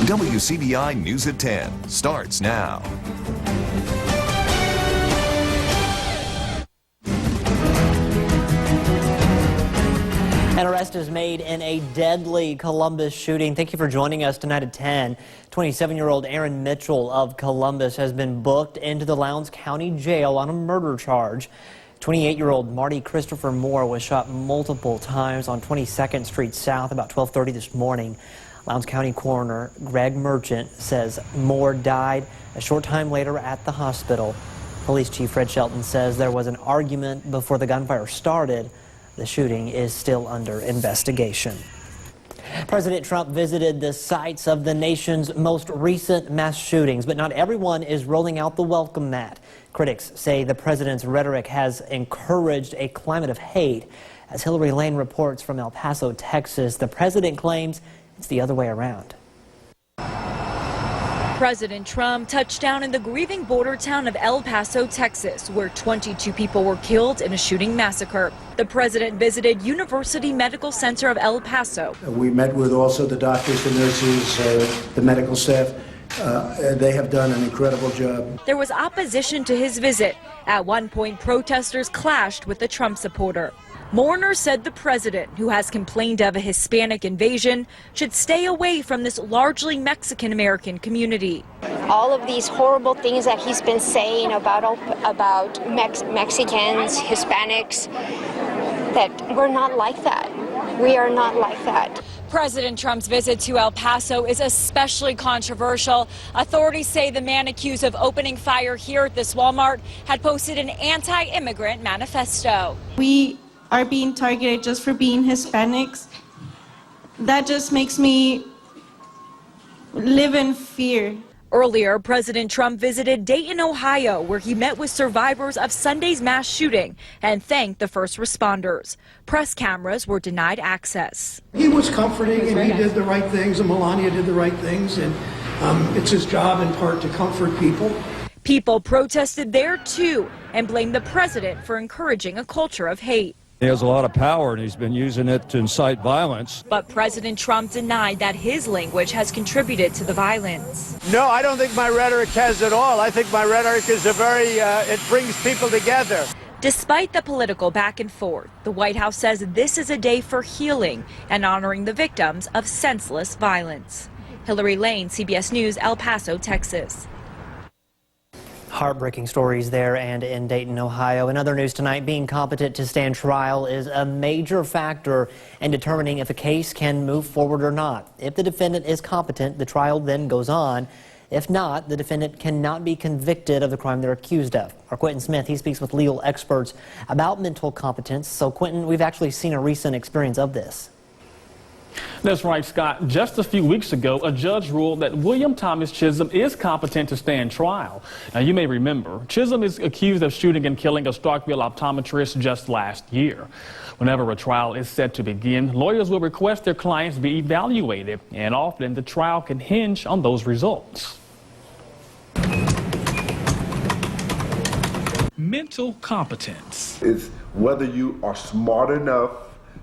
WCBI News at 10 starts now. An arrest is made in a deadly Columbus shooting. Thank you for joining us tonight at 10. 27-year-old Aaron Mitchell of Columbus has been booked into the Lowndes County Jail on a murder charge. 28-year-old Marty Christopher Moore was shot multiple times on 22nd Street South about 12:30 this morning. Lowndes County Coroner Greg Merchant says Moore died a short time later at the hospital. Police Chief Fred Shelton says there was an argument before the gunfire started. The shooting is still under investigation. President Trump visited the sites of the nation's most recent mass shootings, but not everyone is rolling out the welcome mat. Critics say the president's rhetoric has encouraged a climate of hate. As Hillary Lane reports from El Paso, Texas, the president claims it's the other way around. President Trump touched down in the grieving border town of El Paso, Texas, where 22 people were killed in a shooting massacre. The president visited University Medical Center of El Paso. We met with also the doctors, the nurses, the medical staff. They have done an incredible job. There was opposition to his visit. At one point, protesters clashed with a Trump supporter. Mourners said the president, who has complained of a Hispanic invasion, should stay away from this largely Mexican-American community. All of these horrible things that he's been saying about Mexicans, Hispanics, that we're not like that. We are not like that. President Trump's visit to El Paso is especially controversial. Authorities say the man accused of opening fire here at this Walmart had posted an anti-immigrant manifesto. We are being targeted just for being Hispanics. That just makes me live in fear. Earlier, President Trump visited Dayton, Ohio, where he met with survivors of Sunday's mass shooting and thanked the first responders. Press cameras were denied access. He was comforting, and he did the right things, and Melania did the right things, and it's his job in part to comfort people. People protested there too and blamed the president for encouraging a culture of hate. He has a lot of power, and he's been using it to incite violence. But President Trump denied that his language has contributed to the violence. No, I don't think my rhetoric has at all. I think my rhetoric is it brings people together. Despite the political back and forth, the White House says this is a day for healing and honoring the victims of senseless violence. Hillary Lane, CBS News, El Paso, Texas. Heartbreaking stories there and in Dayton, Ohio. In other news tonight, being competent to stand trial is a major factor in determining if a case can move forward or not. If the defendant is competent, the trial then goes on. If not, the defendant cannot be convicted of the crime they're accused of. Our Quentin Smith, he speaks with legal experts about mental competence. So, Quentin, we've actually seen a recent experience of this. That's right, Scott. Just a few weeks ago, a judge ruled that William Thomas Chisholm is competent to stand trial. Now, you may remember, Chisholm is accused of shooting and killing a Starkville optometrist just last year. Whenever a trial is set to begin, lawyers will request their clients be evaluated, and often the trial can hinge on those results. Mental competence is whether you are smart enough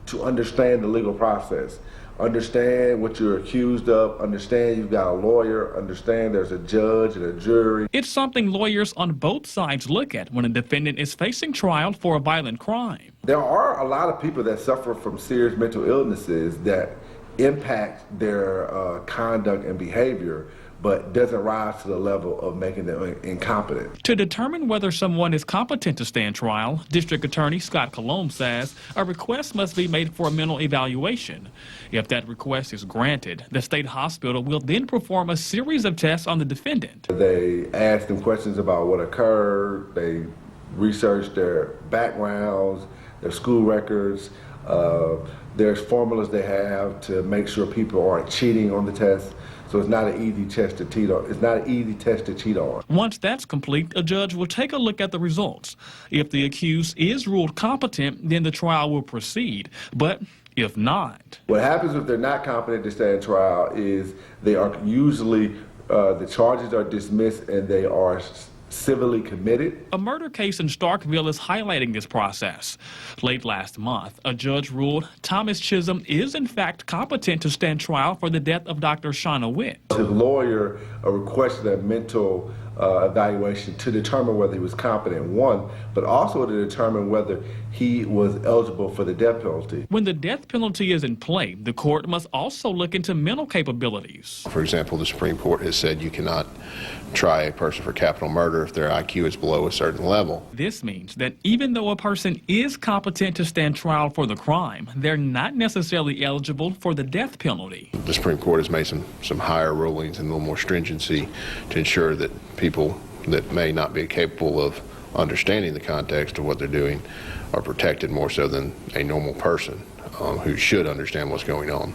to understand the legal process, understand what you're accused of, understand you've got a lawyer, understand there's a judge and a jury. It's something lawyers on both sides look at when a defendant is facing trial for a violent crime. There are a lot of people that suffer from serious mental illnesses that impact their conduct and behavior, but doesn't rise to the level of making them incompetent. To determine whether someone is competent to stand trial, District Attorney Scott Colomb says a request must be made for a mental evaluation. If that request is granted, the state hospital will then perform a series of tests on the defendant. They ask them questions about what occurred, they research their backgrounds, their school records. There's formulas they have to make sure people aren't cheating on the test. So it's not an easy test to cheat on. It's not an easy test to cheat on. Once that's complete, a judge will take a look at the results. If the accused is ruled competent, then the trial will proceed. But if not, what happens if they're not competent to stand trial is they are usually the charges are dismissed and they are civilly committed. A murder case in Starkville is highlighting this process. Late last month, a judge ruled Thomas Chisholm is in fact competent to stand trial for the death of Dr. Shauna Witt. His lawyer requested a mental evaluation to determine whether he was competent, one, but also to determine whether he was eligible for the death penalty. When the death penalty is in play, the court must also look into mental capabilities. For example, the Supreme Court has said you cannot try a person for capital murder if their IQ is below a certain level. This means that even though a person is competent to stand trial for the crime, they're not necessarily eligible for the death penalty. The Supreme Court has made some higher rulings and a little more stringency to ensure that people that may not be capable of understanding the context of what they're doing are protected more so than a normal person who should understand what's going on.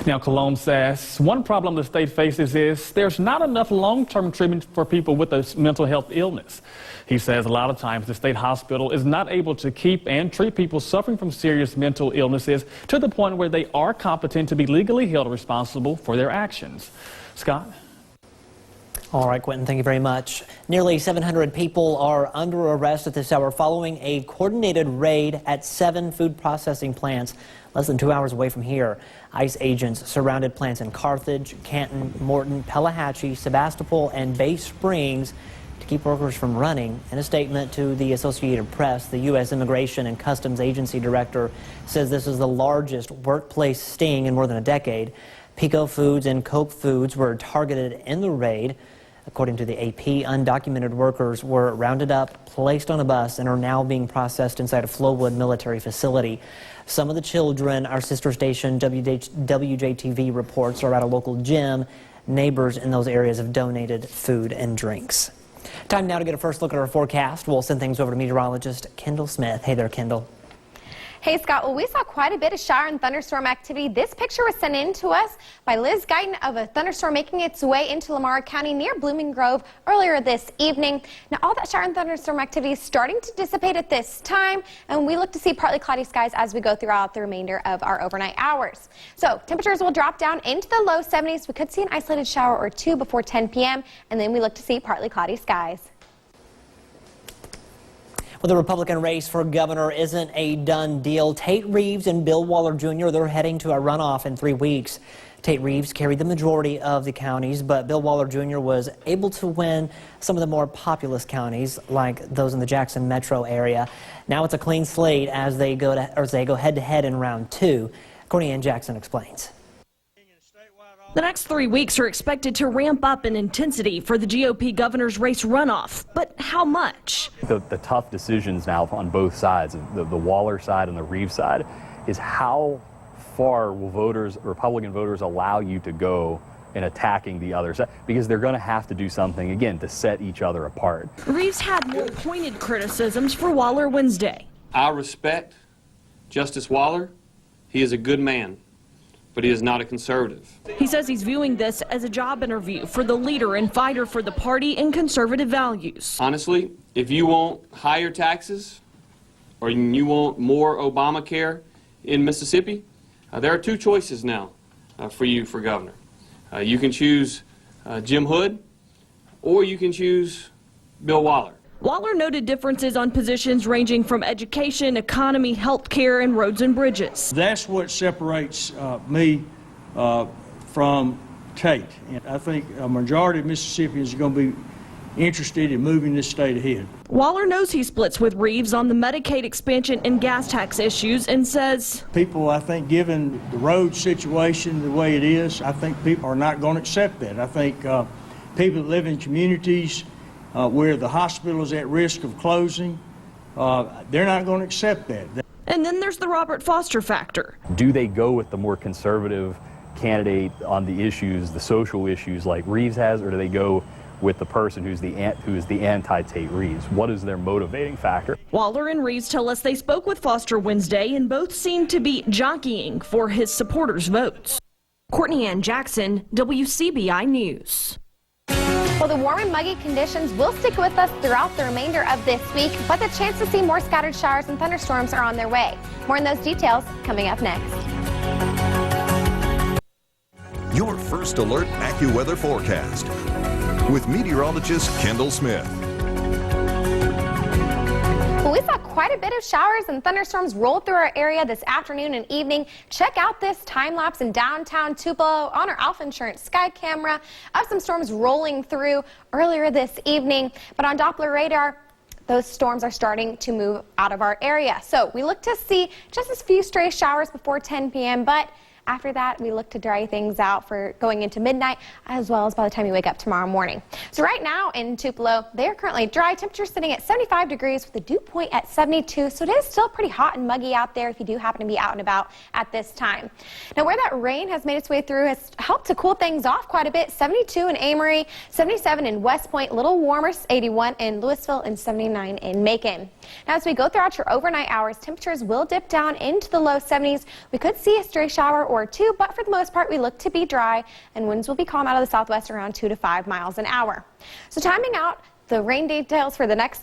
Now, Cologne says one problem the state faces is there's not enough long-term treatment for people with a mental health illness. He says a lot of times the state hospital is not able to keep and treat people suffering from serious mental illnesses to the point where they are competent to be legally held responsible for their actions. Scott? All right, Quentin, thank you very much. Nearly 700 people are under arrest at this hour following a coordinated raid at 7 food processing plants less than 2 hours away from here. ICE agents surrounded plants in Carthage, Canton, Morton, Pelahatchie, Sebastopol, and Bay Springs to keep workers from running. In a statement to the Associated Press, the U.S. Immigration and Customs Agency director says this is the largest workplace sting in more than a decade. Pico Foods and Coke Foods were targeted in the raid. According to the AP, undocumented workers were rounded up, placed on a bus, and are now being processed inside a Flowwood military facility. Some of the children, our sister station WJTV reports, are at a local gym. Neighbors in those areas have donated food and drinks. Time now to get a first look at our forecast. We'll send things over to meteorologist Kendall Smith. Hey there, Kendall. Hey, Scott. Well, we saw quite a bit of shower and thunderstorm activity. This picture was sent in to us by Liz Guyton of a thunderstorm making its way into Lamar County near Blooming Grove earlier this evening. Now, all that shower and thunderstorm activity is starting to dissipate at this time, and we look to see partly cloudy skies as we go throughout the remainder of our overnight hours. So, temperatures will drop down into the low 70s. We could see an isolated shower or two before 10 p.m., and then we look to see partly cloudy skies. Well, the Republican race for governor isn't a done deal. Tate Reeves and Bill Waller Jr., they're heading to a runoff in 3 weeks. Tate Reeves carried the majority of the counties, but Bill Waller Jr. was able to win some of the more populous counties, like those in the Jackson metro area. Now it's a clean slate as they go head-to-head in round 2. Courtney Ann Jackson explains. The next 3 weeks are expected to ramp up in intensity for the GOP governor's race runoff. But how much? The tough decisions now on both sides, the Waller side and the Reeves side, is how far will Republican voters allow you to go in attacking the other side? Because they're going to have to do something, again, to set each other apart. Reeves had more pointed criticisms for Waller Wednesday. I respect Justice Waller. He is a good man, but he is not a conservative. He says he's viewing this as a job interview for the leader and fighter for the party and conservative values. Honestly, if you want higher taxes or you want more Obamacare in Mississippi, there are 2 choices now for you for governor. You can choose Jim Hood or you can choose Bill Waller. Waller noted differences on positions ranging from education, economy, health care, and roads and bridges. That's what separates me from Tate. And I think a majority of Mississippians are going to be interested in moving this state ahead. Waller knows he splits with Reeves on the Medicaid expansion and gas tax issues and says, people, I think, given the road situation the way it is, I think people are not going to accept that. I think people that live in communities where the hospital is at risk of closing, they're not going to accept that. And then there's the Robert Foster factor. Do they go with the more conservative candidate on the issues, the social issues like Reeves has, or do they go with the person who's the anti-Tate Reeves? What is their motivating factor? Waller and Reeves tell us they spoke with Foster Wednesday and both seem to be jockeying for his supporters' votes. Courtney Ann Jackson, WCBI News. Well, the warm and muggy conditions will stick with us throughout the remainder of this week, but the chance to see more scattered showers and thunderstorms are on their way. More on those details coming up next. Your first alert AccuWeather forecast. with meteorologist Kendall Smith. Well, we saw quite a bit of showers and thunderstorms roll through our area this afternoon and evening. Check out this time lapse in downtown Tupelo on our Alpha Insurance sky camera of some storms rolling through earlier this evening. But on Doppler radar, those storms are starting to move out of our area. So we look to see just a few stray showers before 10 p.m., but after that, we look to dry things out for going into midnight, as well as by the time you wake up tomorrow morning. So right now in Tupelo, they are currently dry. Temperatures sitting at 75 degrees with the dew point at 72. So it is still pretty hot and muggy out there if you do happen to be out and about at this time. Now, where that rain has made its way through has helped to cool things off quite a bit. 72 in Amory, 77 in West Point, a little warmer, 81 in Louisville, and 79 in Macon. Now, as we go throughout your overnight hours, temperatures will dip down into the low 70s. We could see a stray shower or two, but for the most part, we look to be dry, and winds will be calm out of the southwest around 2 to 5 miles an hour. So timing out the rain details for the next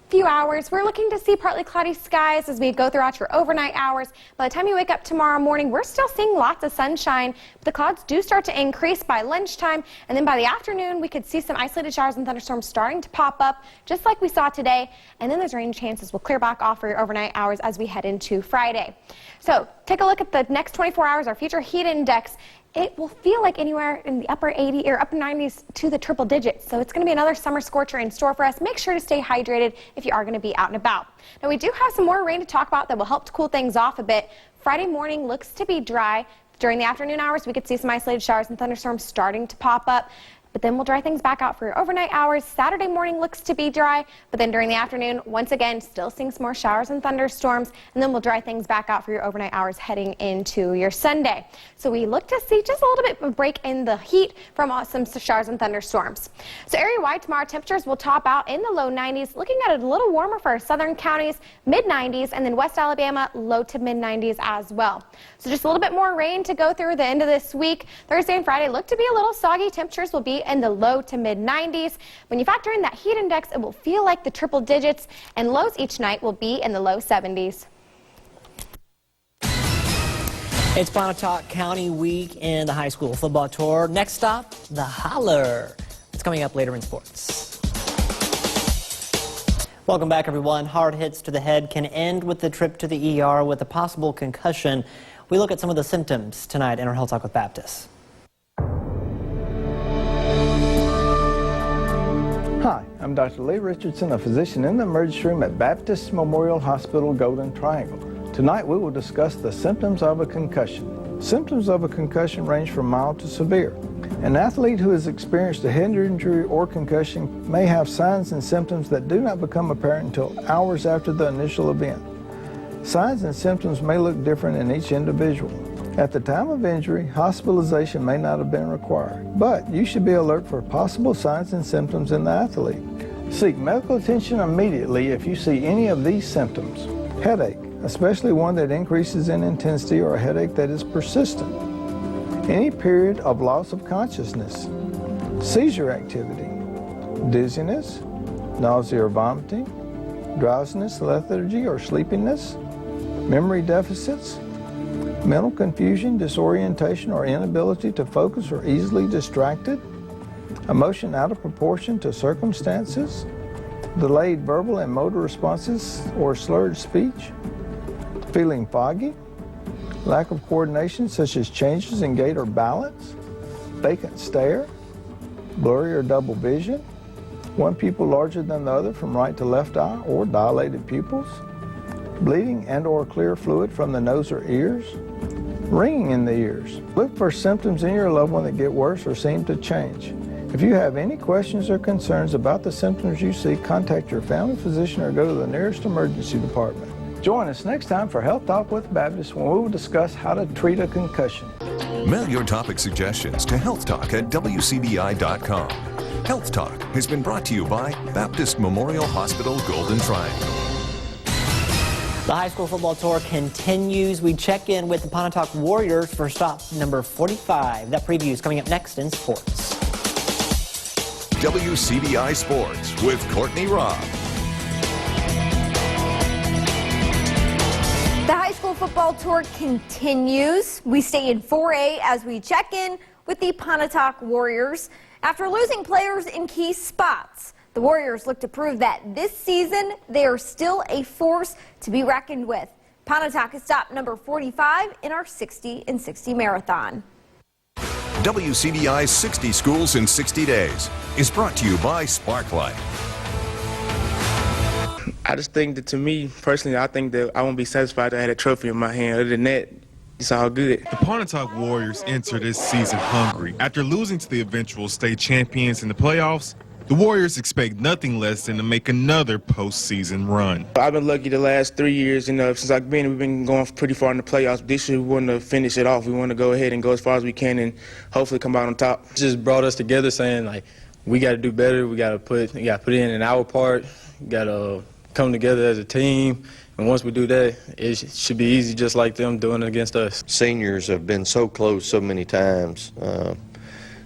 few hours, we're looking to see partly cloudy skies as we go throughout your overnight hours. By the time you wake up tomorrow morning, we're still seeing lots of sunshine, but the clouds do start to increase by lunchtime, and then by the afternoon, we could see some isolated showers and thunderstorms starting to pop up, just like we saw today, and then those rain chances will clear back off for your overnight hours as we head into Friday. So take a look at the next 24 hours, our future heat index. It will feel like anywhere in the upper 80s or upper 90s to the triple digits. So it's going to be another summer scorcher in store for us. Make sure to stay hydrated if you are going to be out and about. Now, we do have some more rain to talk about that will help to cool things off a bit. Friday morning looks to be dry. During the afternoon hours, we could see some isolated showers and thunderstorms starting to pop up. But then we'll dry things back out for your overnight hours. Saturday morning looks to be dry, but then during the afternoon, once again, still seeing some more showers and thunderstorms, and then we'll dry things back out for your overnight hours heading into your Sunday. So we look to see just a little bit of a break in the heat from some showers and thunderstorms. So area-wide tomorrow, temperatures will top out in the low 90s, looking at it a little warmer for our southern counties, mid-90s, and then West Alabama, low to mid-90s as well. So just a little bit more rain to go through the end of this week. Thursday and Friday look to be a little soggy. Temperatures will be in the low to mid 90s. When you factor in that heat index, it will feel like the triple digits, and lows each night will be in the low 70s. It's Pontotoc County Week in the high school football tour. Next stop, the Holler. It's coming up later in sports. Welcome back, everyone. Hard hits to the head can end with the trip to the ER with a possible concussion. We look at some of the symptoms tonight in our Health Talk with Baptist. Hi, I'm Dr. Lee Richardson, a physician in the emergency room at Baptist Memorial Hospital, Golden Triangle. Tonight we will discuss the symptoms of a concussion. Symptoms of a concussion range from mild to severe. An athlete who has experienced a head injury or concussion may have signs and symptoms that do not become apparent until hours after the initial event. Signs and symptoms may look different in each individual. At the time of injury, hospitalization may not have been required, but you should be alert for possible signs and symptoms in the athlete. Seek medical attention immediately if you see any of these symptoms. Headache, especially one that increases in intensity or a headache that is persistent. Any period of loss of consciousness. Seizure activity. Dizziness, nausea or vomiting, drowsiness, lethargy or sleepiness, memory deficits, mental confusion, disorientation, or inability to focus or easily distracted, emotion out of proportion to circumstances, delayed verbal and motor responses or slurred speech, feeling foggy, lack of coordination such as changes in gait or balance, vacant stare, blurry or double vision, one pupil larger than the other from right to left eye or dilated pupils, bleeding and or clear fluid from the nose or ears, ringing in the ears. Look for symptoms in your loved one that get worse or seem to change. If you have any questions or concerns about the symptoms you see, contact your family physician or go to the nearest emergency department. Join us next time for Health Talk with Baptist when we will discuss how to treat a concussion. Mail your topic suggestions to healthtalk@wcbi.com. Health Talk has been brought to you by Baptist Memorial Hospital, Golden Triangle. The high school football tour continues. We check in with the Pontotoc Warriors for stop number 45. That preview is coming up next in sports. WCBI Sports with Courtney Robb. The high school football tour continues. We stay in 4A as we check in with the Pontotoc Warriors. After losing players in key spots, the Warriors look to prove that this season they are still a force to be reckoned with. Pontotoc is stop number 45 in our 60 in 60 marathon. WCBI's 60 Schools in 60 Days is brought to you by Sparklight. I just think that, to me, personally, I think that I won't be satisfied to have a trophy in my hand. Other than that, it's all good. The Pontotoc Warriors enter this season hungry. After losing to the eventual state champions in the playoffs, the Warriors expect nothing less than to make another postseason run. I've been lucky the last 3 years, since I've been, we've been going pretty far in the playoffs. This year we want to finish it off. We want to go ahead and go as far as we can and hopefully come out on top. It just brought us together saying, like, we got to do better. We got to put in our part. We got to come together as a team. And once we do that, it should be easy, just like them doing it against us. Seniors have been so close so many times,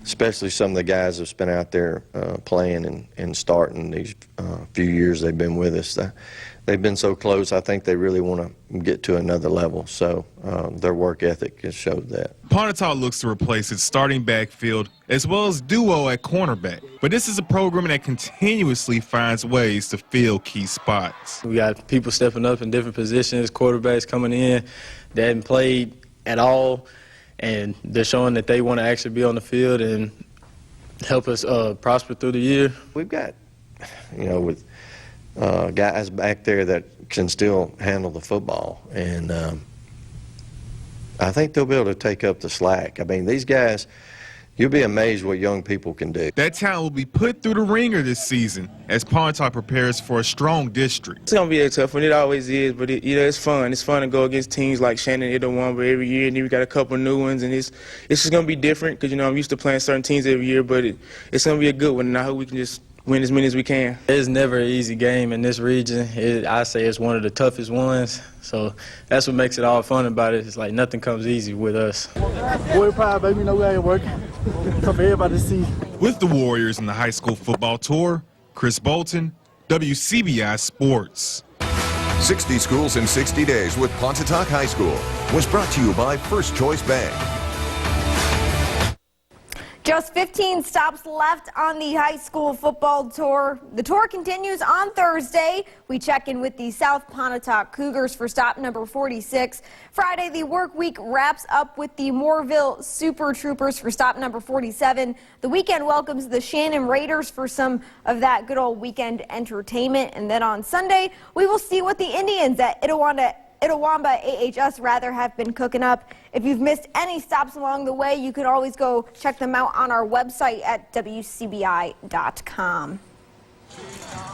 especially some of the guys have been out there playing and starting these few years they've been with us. They've been so close, I think they really want to get to another level. So their work ethic has showed that. Pontotoc looks to replace its starting backfield as well as duo at cornerback. But this is a program that continuously finds ways to fill key spots. We got people stepping up in different positions, quarterbacks coming in that hadn't played at all, and they're showing that they want to actually be on the field and help us prosper through the year. We've got, with guys back there that can still handle the football, and I think they'll be able to take up the slack. I mean, these guys, you'll be amazed what young people can do. That talent will be put through the ringer this season as Pontotoc prepares for a strong district. It's going to be a tough one. It always is, but it's fun. It's fun to go against teams like Shannon, Itawamba every year, and then we got a couple new ones, and it's just going to be different because, I'm used to playing certain teams every year, but it's going to be a good one, and I hope we can just win as many as we can. It's never an easy game in this region. I say it's one of the toughest ones, so that's what makes it all fun about it. It's like nothing comes easy with us. We're proud, baby. We ain't working. Come for everybody to see. With the Warriors in the high school football tour, Chris Bolton, WCBI Sports. 60 Schools in 60 Days with Pontotoc High School was brought to you by First Choice Bank. Just 15 stops left on the high school football tour. The tour continues on Thursday. We check in with the South Pontotoc Cougars for stop number 46. Friday, the work week wraps up with the Mooreville Super Troopers for stop number 47. The weekend welcomes the Shannon Raiders for some of that good old weekend entertainment. And then on Sunday, we will see what the Indians at Itawamba AHS have been cooking up. If you've missed any stops along the way, you can always go check them out on our website at WCBI.com.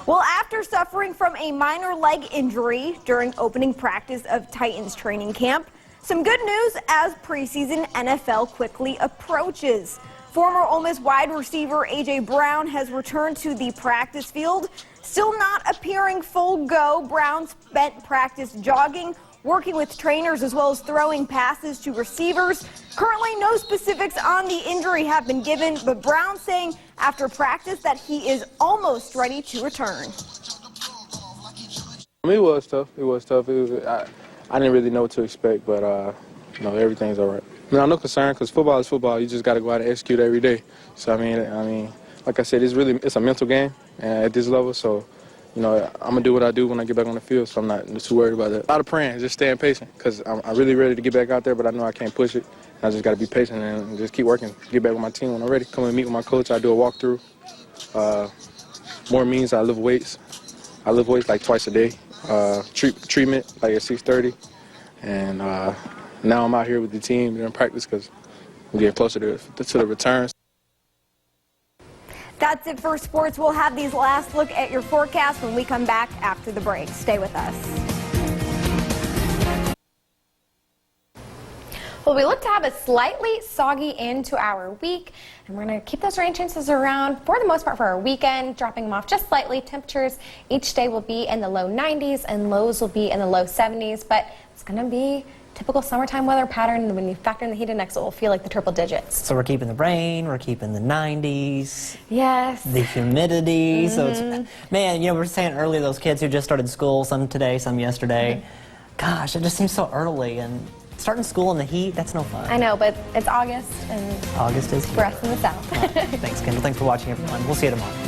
Well, after suffering from a minor leg injury during opening practice of Titans training camp, some good news as preseason NFL quickly approaches. Former Ole Miss wide receiver A.J. Brown has returned to the practice field. Still not appearing full go, Brown spent practice jogging, working with trainers as well as throwing passes to receivers. Currently, no specifics on the injury have been given, but Brown saying after practice that he is almost ready to return. It was tough. I didn't really know what to expect, but everything's all right. I'm no concern because football is football. You just got to go out and execute every day. So I mean, like I said, it's a mental game at this level. So, I'm gonna do what I do when I get back on the field. So I'm not too worried about that. A lot of praying, just staying patient because I'm really ready to get back out there, but I know I can't push it. I just got to be patient and just keep working. Get back with my team when I'm ready. Come and meet with my coach. I do a walkthrough. More means I lift weights. I lift weights like twice a day. Treatment like at 6:30, and now I'm out here with the team during practice because we're getting closer to the returns. That's it for sports. We'll have these last look at your forecast when we come back after the break. Stay with us. Well, we look to have a slightly soggy end to our week, and we're going to keep those rain chances around for the most part for our weekend, dropping them off just slightly. Temperatures each day will be in the low 90s and lows will be in the low 70s, but it's going to be typical summertime weather pattern. When you factor in the heat index, it will feel like the triple digits. So we're keeping the rain, we're keeping the 90s. Yes. The humidity. So it's, man, we were saying earlier, those kids who just started school, some today, some yesterday. Gosh, it just seems so early, and Starting school in the heat, that's no fun. I know, but it's August and August is here. for us in the South. Thanks, Kendall. Thanks for watching, everyone. We'll see you tomorrow.